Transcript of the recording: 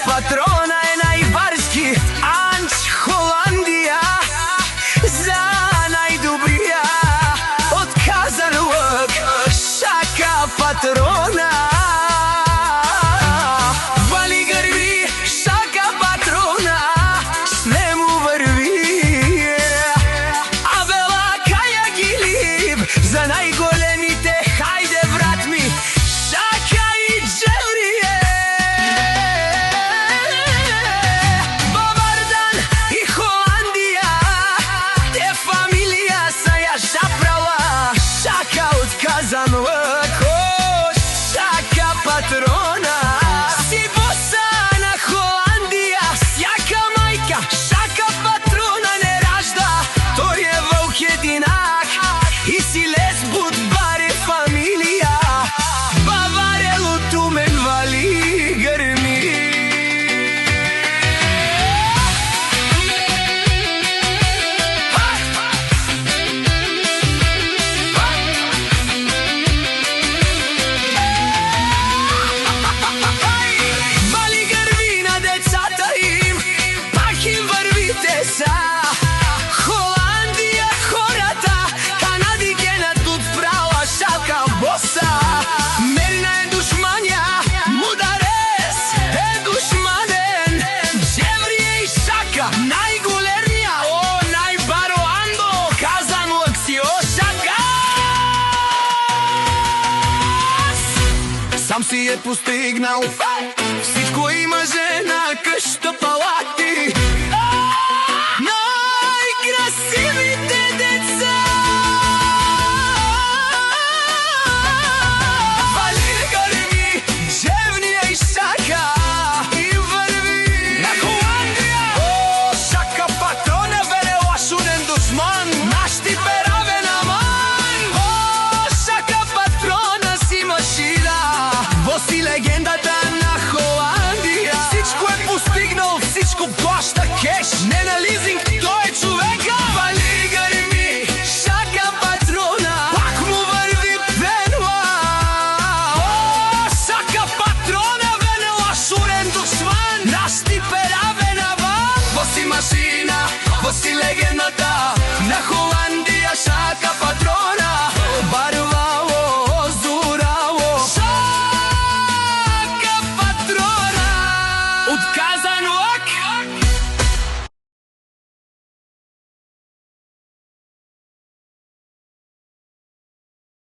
patrona e najbarski Anč Holandija za najdubija otkazan uvek šaka patrona vali grvi šaka patrona sve mu vrvi a vela kaja gilib za najgolemite hajde vrat mi šaka i dževrije Bavardan i Holandija te familija sa ja žaprala šaka otkazan uvek od šaka patrona si bosana Holandija sjaka majka šaka patrona ne ražda to je vuk jedinak i si lesbut bare familija Bavarelu tu men vali grmi Vali grmi na dецата им пак им вървите са Холандија хората канадикена тут права шалка боса Мерина е душмања мударес е душманен Джеврие и шака најголемија о најбаро андо казан лаксио шака Сам си е постигнал всичко има жена къща палати най-красивите деца Вали гърми, джевния и шака и върви на Холандија О, шака патрона велела шунен душман Наш ти перавен аман О, шака патрона си машина Во си легендата на Холандија Всичко е постигнал, всичко плаща кеш Не на лизинг